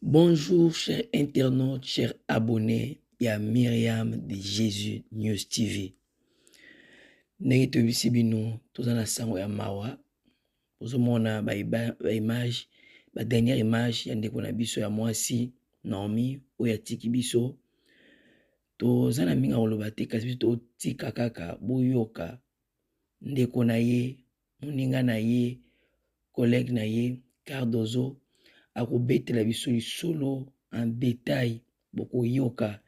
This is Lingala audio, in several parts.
Bonjour, chers internautes, chers abonnés, et à Myriam de Jésus News TV. Ndenge tobisi bino toza na sango ya mawa. Ozomona ba image, ba dernière image ya ndeko na biso ya mwasi Naomi oyo atiki biso. Toza na minga koloba te kasi biso totika kaka boyoka ndeko na ye, moninga na ye, collègue na ye Cardozo akobetela biso lisolo en détail bokoyoka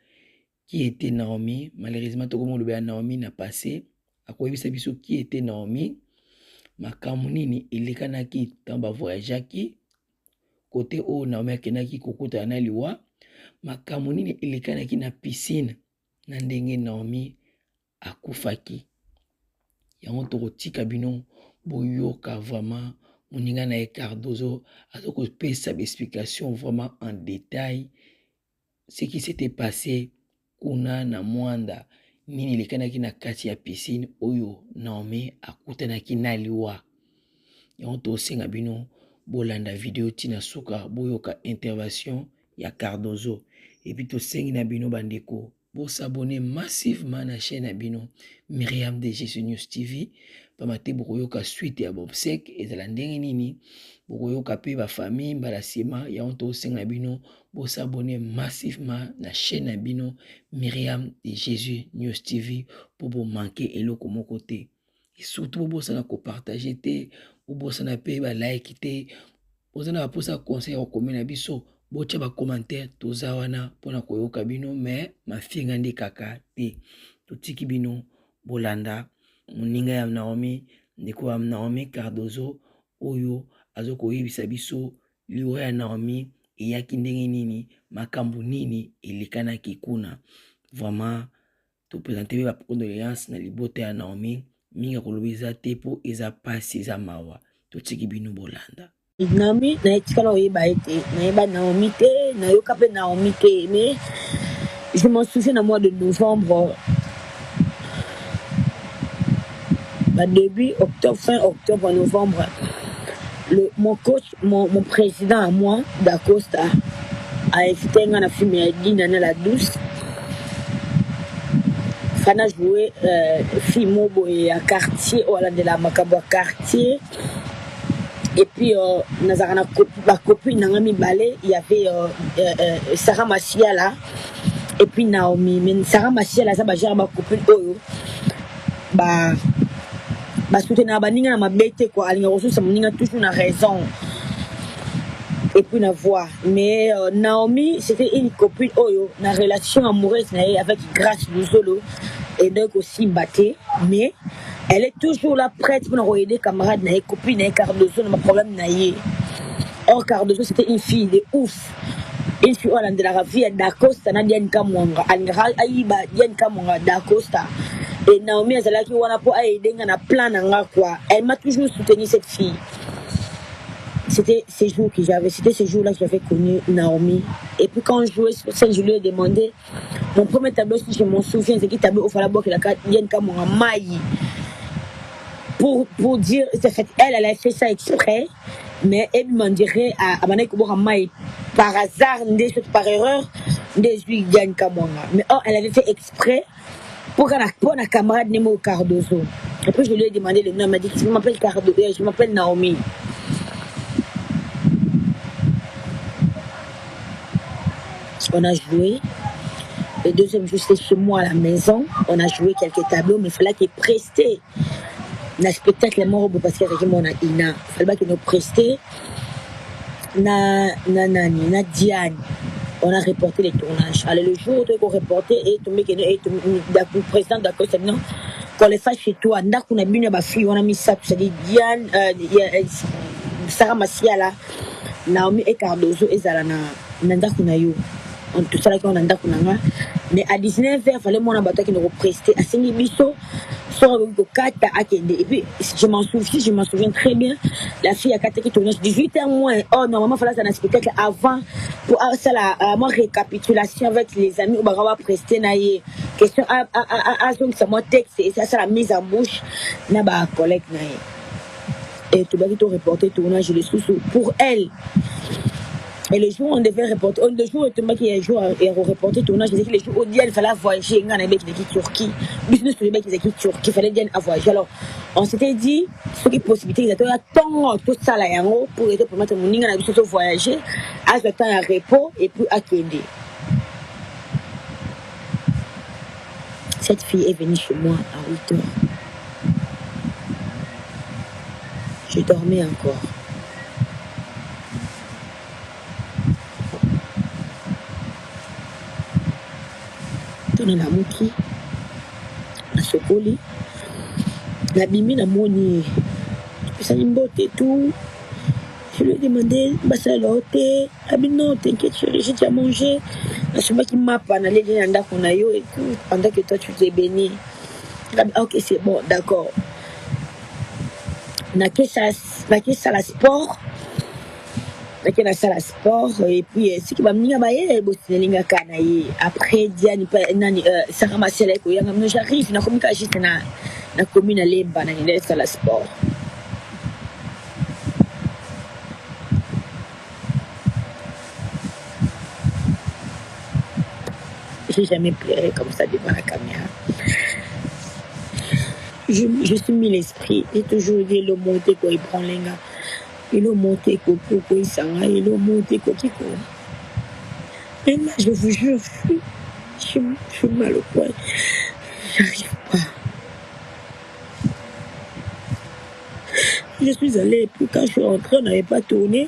qui était Naomi. Malheureusement tokomo loba Naomi na passé akoyebisa biso qui était Naomi, makambo nini elekanaki tamba voyageaki côté o Naomi akenaki kokota na liwa, makambo nini elekanaki na piscine na ndenge Naomi akufaki. Yango tokotika bino boyoka vraiment moninga na Cardozo azokopesa explication vraiment en détail ce qui s'était passé kuna na mwanda nini elekanaki na kati ya piscine oyo Naomi akutanaki na liwa. Yango tosenga bino bolanda video tina suka boyoka intervention ya Cardozo. Et puis tosengi na bino bandeko pour s'abonner massivement à la chaîne à bino Myriam de Jésus News TV. Pamate bokoyoka suite ya bobsek ezala ndenge nini bokoyoka pe ba famille mbala sima ya onto senga bino pour s'abonner massivement na chaîne à bino Myriam de Jésus News TV pour vous manquer eloko moko te. Et surtout pour ça ko partager te, pour ça na pe ba like te, pour ça na posa conseil au commun biso. Bocha ba commentaire toza wana pona koyoka bino mais mafinga ndi kaka te. Totiki bino bolanda moninga ya Naomi ndeko ya Naomi Cardozo oyo azokoyebisa biso liwa ya Naomi eyaki ndenge nini, makambo nini elekanaki kuna. Vraiment to présenter ba condoléances na libota ya Naomi minga koloba eza te po eza pasi eza mawa. Totiki bino bolanda Naomi na etikala oyeba ete nayeba Naomi te nayoka pe Naomi te, mais je m'en souviens au mois de novembre, début octobre, fin octobre, novembre, mon coach, mon président à moi, Dacosta, a invité un film à Dina la douce. Fana joué film et à quartier, de la macabre quartier. Et puis, ma copine Nangami Balé, il y avait Sarah Massiala et puis Naomi. Mais Sarah Massiala, ça va gérer ma copine Oyo. Bah, soutenir Baninga na ma bête quoi. Alinga reçu ça Moninga toujours na raison. Et puis na voix. Mais Naomi, c'était une copine Oyo, na relation amoureuse avec Grace Luzolo et donc aussi Baté. Mais elle est toujours là prête pour nous aider des camarades, des copines, des Cardozo, n'a pas problème naïe. Or Cardozo c'était une fille de ouf. Une fille de la vie d'Acosta, n'a Diane Kamwanga, Aïba Diane Kamwanga d'Acosta. Et Naomi elle a qui wana pour aider na plan nga quoi. Elle m'a toujours soutenu cette fille. C'était ces jours que j'avais, c'était ces jours-là que j'avais connu Naomi. Et puis quand je jouais sur scène, je lui ai demandé mon premier tableau, si je m'en souviens, c'est qui tableau au Falabo que la Diane Kamwanga Maï. Pour dire, elle a fait ça exprès, mais elle m'en dirait à Mané Maï par hasard, par erreur, des Diane Kamwanga. Mais elle avait fait exprès pour la camarade Nemo Cardozo. Et puis je lui ai demandé le nom, elle m'a dit que je m'appelle Cardozo, je m'appelle Naomi. On a joué. Le deuxième jour, c'était chez moi à la maison. On a joué quelques tableaux, mais il fallait qu'il preste. Le spectacle est mort parce qu'il y a Ina. Il fallait qu'il nous preste. Na Diane. On a reporté les tournages. Alors le jour où on a reporté, et le président d'accord, c'est non. Quand les fasse chez toi, on a mis une fille, on a mis ça, c'est-à-dire Diane, Sarah Massiala, Naomi et Cardozo et Zalana. Tout ça là qu'on a d'accord. Mais à 19h, il fallait mon abattoir qui nous represtait à Saint-Bisso. Et puis je m'en souviens très bien. La fille a 4 qui tournait 18h moins. Oh normalement il fallait un spectacle avant pour ça la moi récapitulation avec les amis au Barawa presté naïe question à donc c'est mon texte et ça la mise en bouche na ba collègue naïe. Et tout bas qui reporté tournage les sous pour elle. Et le jour où on devait reporter, le jour où il y a un jour à reporter tournage, je disais que les jours où il fallait voyager, il y a un mec qui est Turquie, business sur le mec qui est Turquie, il fallait bien voyager. Alors, on s'était dit, ce qui est possibilité, il y a tant tout ça là, pour aider pour mettre mon ligne, on a dû voyager, à ce temps à repos et puis à Kende. Cette fille est venue chez moi à 8 heures. Je dormais encore. Dans la mouki, la sokoli, la bimi, la moni, ça y est, tout. Je lui ai demandé, bah ça l'a ôté. Ah mais non, t'inquiète chérie, j'ai déjà mangé. La souma qui m'a pas allé dans qu'on a eu et tout, pendant que toi tu t'es béni. Ok, c'est bon, d'accord. On a que ça la sport. On a la salle à sport et puis ce qui va venir après Diane ça ramasse les couilles j'arrive na commune juste na commune à Lemba na la salle à sport. J'ai jamais pleuré comme ça devant la caméra. Je suis mis l'esprit. J'ai toujours dit le monté quoi il prend les gars. Il a monté quoi il s'en va. Il a monté quoi qui quoi. Et là je vous jure, je suis mal au point. J'arrive pas. Je suis allée et puis quand je suis rentrée, on n'avait pas tourné.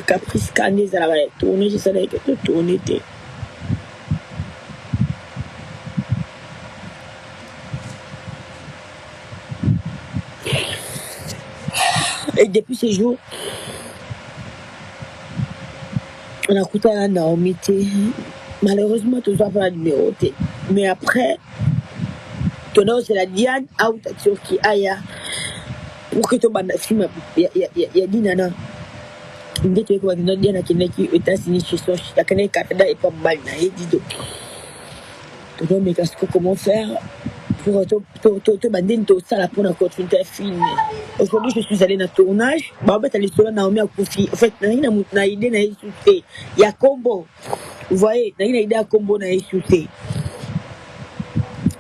Caprice Canet, ça va tourner. Je savais que tout tourner était. Et depuis ces jours, on a coûté à Naomi. Malheureusement, tout ça pas la numéro. Mais après, ton nom c'est la Diane, out à Turquie, Aya. Pour que ton bande film, il y a dit nana. Il dit que notre Diane qui n'est qu'aux États-Unis, chez son, il y a qu'un Canada et pas mal. Il dit donc. Tu mais comment faire pour te bander tout ça là pour continuer à filmer. Aujourd'hui, je suis allée dans le tournage. En fait, elle est sur Naomi à Koufi. En fait, il y a combo. Vous voyez, il y a idée à combo dans les shootés.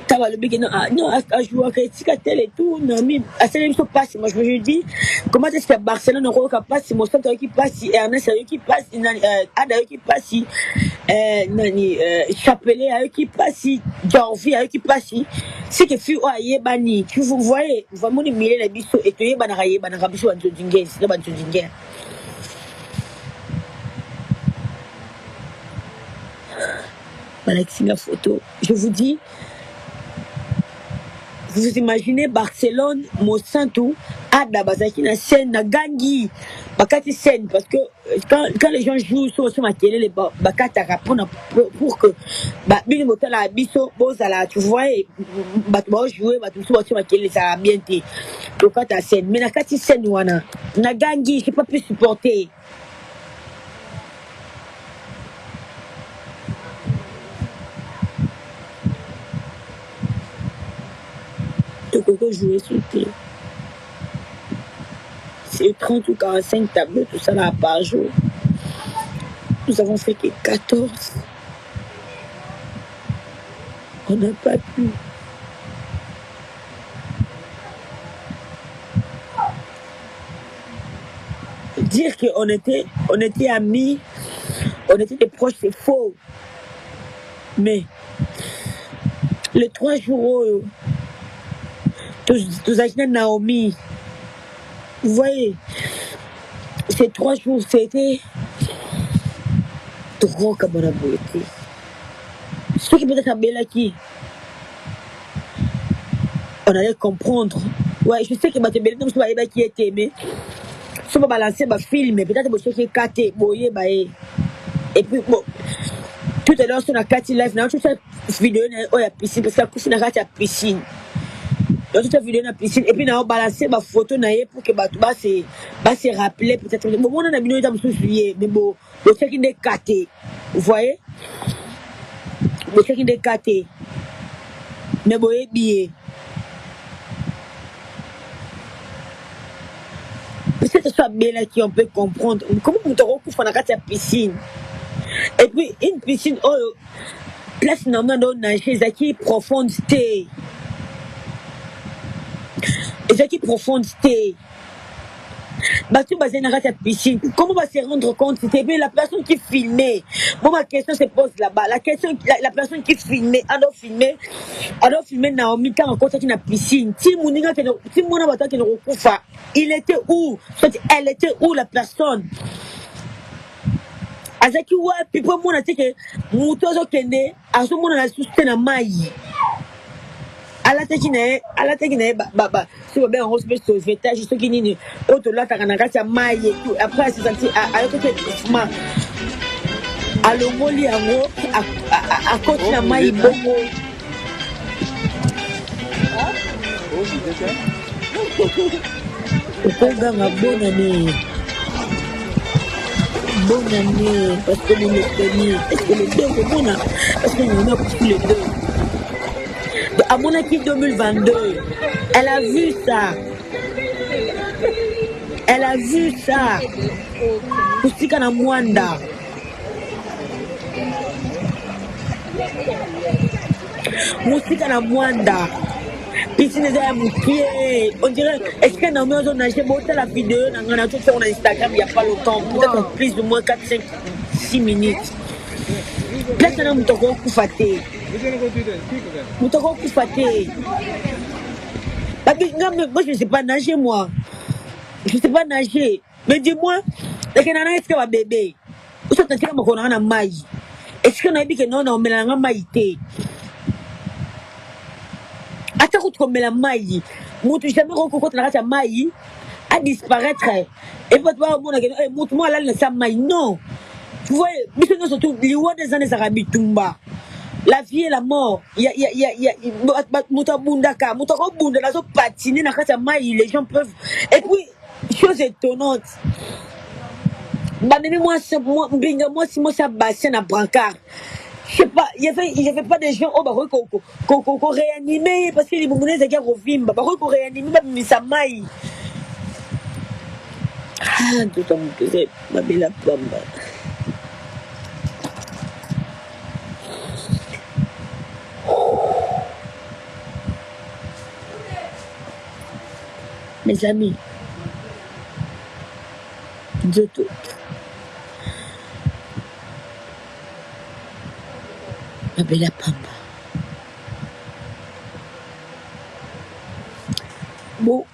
Ça va le big non, à jouer à tel et tout. Non, mais à ce moment passe. Moi, je me dis, comment est-ce que Barcelone n'aura pas passé, mon centre qui passe, Ernest qui passe, Ada qui passe, Chapelet qui passe, Dorvi qui passe. C'est que fut aïe bani. Tu vous voyez, vraiment les milliers de bisous et tu es banaraye, banarabichou en Jodingue, c'est pas Jodingue. Malaki la photo. Je vous dis, vous imaginez Barcelone, Monsanto, Ada, Bazaki, na scène, na Gangi, Bakati scène, parce que quand les gens jouent sur ma télé, les Bakati répondent pour que, bien motel à Bisso, Bozala, tu vois, Batman jouer, Batman sur ma télé, ça a bien été. Donc, quand ta scène, mais na Kati scène, na Gangi, j'ai pas pu supporter. Coco jouer sur le pied. C'est 30 ou 45 tableaux, tout ça là par jour. Nous avons fait que 14. On n'a pas pu. Dire qu'on était amis, on était des proches, c'est faux. Mais les 3 jours, tous les Naomi, vous voyez, ces 3 jours, c'était trop comme on a beau été. Ceux qui peut-être à qui on allait comprendre. Ouais, je sais que ma tébélé, je ne sais pas qui était, mais si on va balancer ma film, peut-être que je sais qui est caté, et puis, bon, tout à l'heure, sur la 4 live, dans toute cette vidéo, il y a piscine, parce que la cousine a la piscine. Dans toute cette vidéo, il y a piscine, et puis, on a balancé ma photo pour que tout se rappeler, peut-être. Bon, on a mis dans le soulier, mais bon, le check in est caté. Vous voyez? Le check in est caté. Mais bon, il est billet. peut-être soit bien là qui on peut comprendre. Comment on te recouvre dans la piscine? Et puis, une piscine, oh, place normalement dans nager, c'est qui profondité. C'est qui profondité. Bah, tu vas dans la piscine. Comment on va se rendre compte? C'est bien la personne qui filmait. Moi, ma question se pose là-bas. La personne qui filmait, alors filmer Naomi quand on compte dans la piscine. Si mon qui ne recouvre, il était où? Elle était où la personne? Azaki wa pipo mona teke mutozo kende aso mona na suste na mai ala teki ne ba si ba ben hospice sauvetage ce qui nini auto la takana kati ya mai et tout après c'est senti a yote ma alongoli yango a koti na mai bongo okoganga bonne année, parce que nous le premier, parce que le 2 c'est bon, parce que nous avons pris le 2. À mon équipe 2022, elle a vu ça. Elle a vu ça. Kusika na Mwanda. Musika na Mwanda. Piscine on dirait, est-ce que nous avons nagé la vidéo on a tout fait sur Instagram il n'y a pas longtemps, peut-être plus de moins 4, 5, 6 minutes. Peut-être que nous avons koufaté. Nous avons koufaté. Moi je ne sais pas nager moi. Je ne sais pas nager. Mais dis-moi, est-ce que va bébé? Où est-ce que nous avons un maï? Est-ce que nous avons dit que non, on met un maïté? Attends, comme la maille, moi, jamais rencontré la maille à disparaître. Et pas toi, moi, là, la maille, non. Tu vois, mais c'est surtout les rois des années arabes, Tumba. La vie et la mort. Il y a, Moutabundaka, Moutabunda, la zone patinée, la maille, les gens peuvent. Et puis, chose étonnante. Bah, même moi, si moi, ça bassin à brancard. Je sais pas, il y avait pas des gens qu'on réanimait parce que les moumounes étaient revimba, qu'on réanimait mais ça maille. Ah, tout le monde faisait ma belle plombe. Mes amis, de tout. Ma belle pamba. Bon,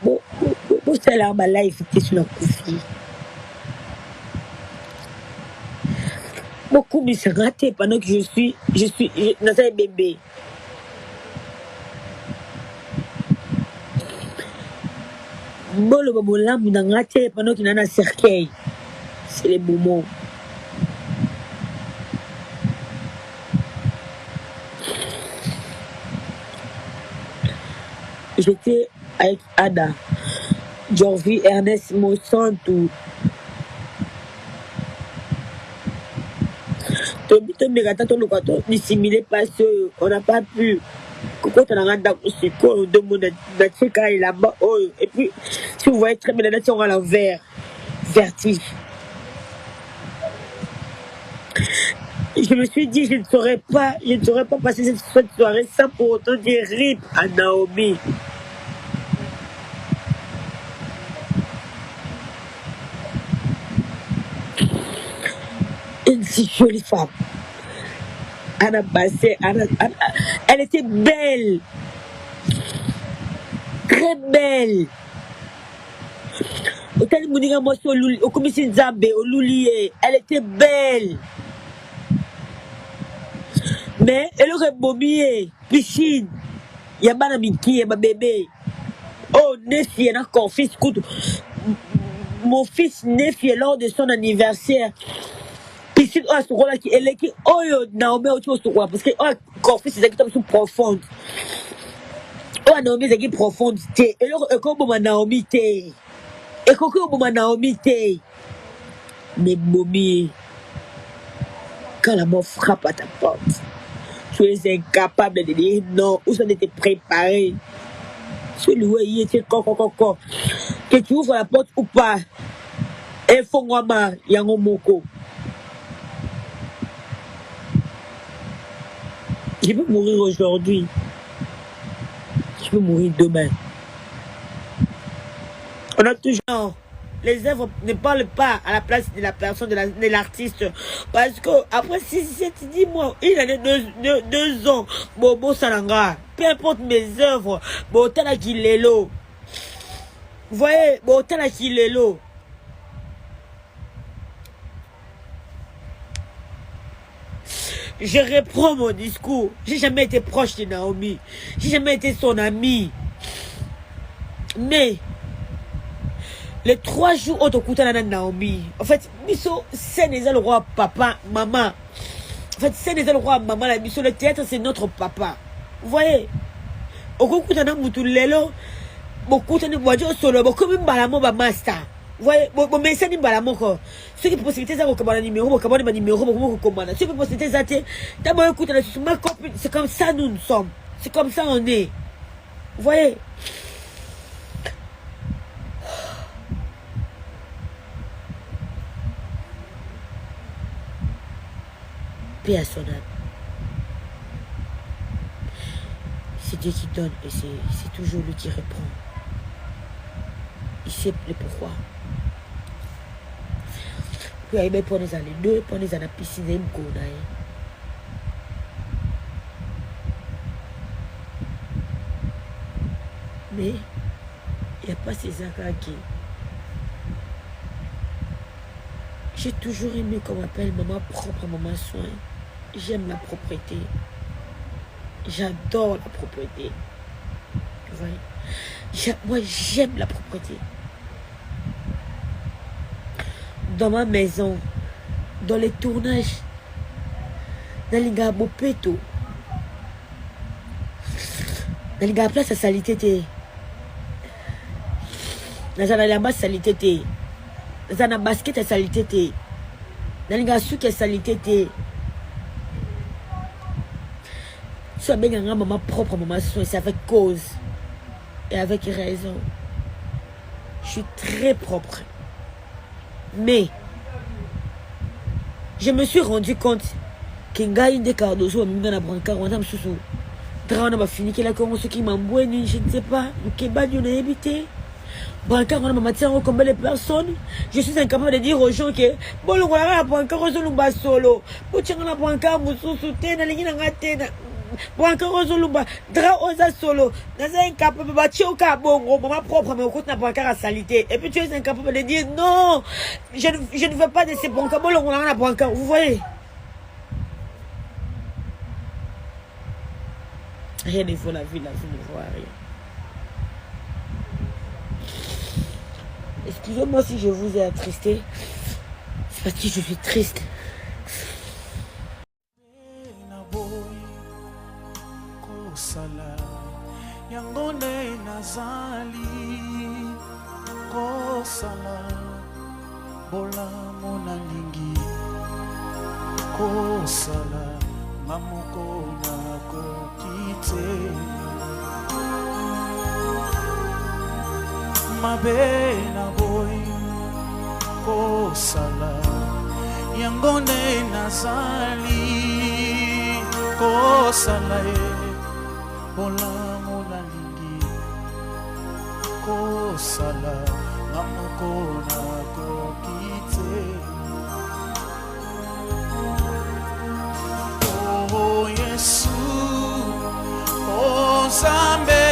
c'est là ma life qui est sur la couvre. Beaucoup me sont ratés pendant que je suis dans un bébé. Bon, le bobo là, me sont ratés pendant qu'il y a un cercueil. C'est les moments. J'étais avec Ada, Jorvi, Ernest, Monsanto. Dissimuler parce qu'on n'a pas pu. Quand on a là-bas, et puis, si vous voyez très bien, la nature à l'envers, vertige. Je me suis dit, je ne saurais pas passer cette soirée sans pour autant dire RIP à Naomi. Une si jolie femme. Anna Bassé, elle était belle. Très belle. Elle était belle. Mais elle aurait bombé, piscine. Il y a pas miki, ma bébé. Oh, Nefi, elle a encore fils. Mon fils Nefi, lors de son anniversaire. Piscine, oh, ce rôle-là, elle est qui, oh, Naomi, autre chose, parce que, oh, encore fils, c'est qui profonde. Oh, Naomi, c'est qui profonde. Et là, comme Naomi, et comme Naomi, mais Bomi, quand la mort frappe à ta porte, tu es incapable de dire non, ou ça n'était préparé. Celui-là, il était que tu ouvres la porte ou pas. Et Fongwama Yangomoko. Je peux mourir aujourd'hui. Je peux mourir demain. On a toujours... Les œuvres ne parlent pas à la place de la personne, de l'artiste. Parce que après 10 mois, il a 2 ans. Bobo Salanga. Peu importe mes œuvres. Botana Kilelo. Vous voyez, Botana Kilelo. Je reprends mon discours. J'ai jamais été proche de Naomi. J'ai jamais été son ami. Mais les 3 jours où tu écoutes Naomi, en fait, Misso, c'est le roi papa, maman. En fait, c'est le roi maman, la Misso, le théâtre, c'est notre papa. Vous voyez? Au coup, tu as un lelo, beaucoup de voitures solo, beaucoup de balamo, master. Vous voyez? Bon, mais c'est un balamo. Ceux qui possibilité ça, vous avez un numéro, vous avez un numéro, vous commandez. Ceux qui possibilité ça, d'abord, écoute, ma copine, c'est comme ça nous sommes. C'est comme ça on est. Vous voyez? Paix à son âme. C'est Dieu qui donne et c'est toujours lui qui reprend. Il sait le pourquoi. Puis il pour les aller deux, pour les aller piscine, il me connaît. Mais il n'y a pas ces accords qui. J'ai toujours aimé qu'on m'appelle maman propre, maman soin. J'aime la propreté. J'adore la propreté. Vous voyez? Moi, j'aime la propreté. Dans ma maison, dans les tournages, dans les gars Bopeto, dans les gars place à salité, dans la base salité, dans la basket à salité, dans les gars souk à salité. Soit bien un maman propre, maman soin, c'est avec cause et avec raison. Je suis très propre. Mais je me suis rendu compte qu'il y a une Cardozo, on a brancard, on a sous on a fini qu'il a commencé qui m'embouait, je ne sais pas, le kebab on a habité. Brancard, on a matière combien de personnes. Je suis incapable de dire aux gens que bon, on a brancard, on a solo. Pour tirer la brancard, on a soutenu, on a tenu. Brancard, on a dra osa solo. Dans un incapable de bâtir au cabongo, maman propre, mais au côté n'a brancard à salité. Et puis tu es incapable de dire non, je ne veux pas de ces brancards, bon, on a un brancard, vous voyez. Rien ne vaut la vie ne vaut rien. Excusez-moi si je vous ai attristé. C'est parce que je suis triste. Mabena boy kosala yangone nazali kosala bola mona lingi kosala mamoko na kokite oh Yesu oh Zambe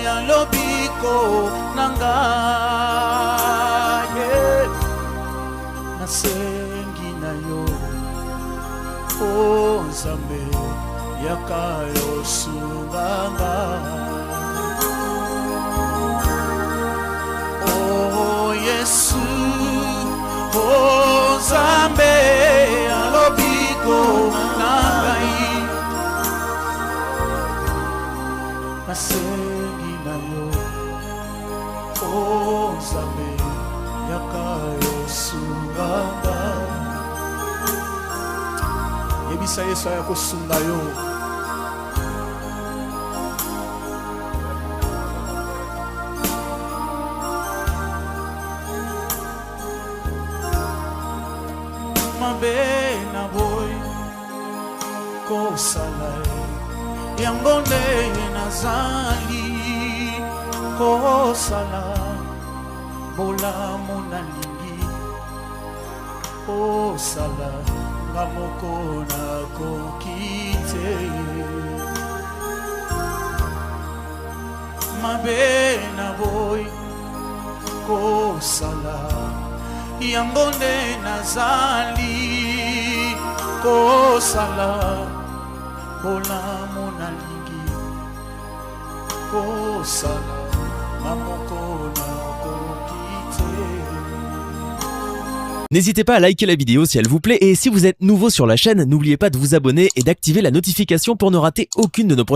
yalobiko nangaye nasengi na yo o Nzambe yakayo sunganga oh Yesu o Nzambe alobiko nangai nasengi na yo oh Nzambe yakayo sunganga yebisa Yesu ayakosunga yo mabe na boy kosala yango nde nazali kosala bolamu nalingi kosala nga moko nakoki te mabe na boy kosala yango nde nazali kosala bolamu nalingi kosala nga moko nakoki te. N'hésitez pas à liker la vidéo si elle vous plaît et si vous êtes nouveau sur la chaîne, n'oubliez pas de vous abonner et d'activer la notification pour ne rater aucune de nos prochaines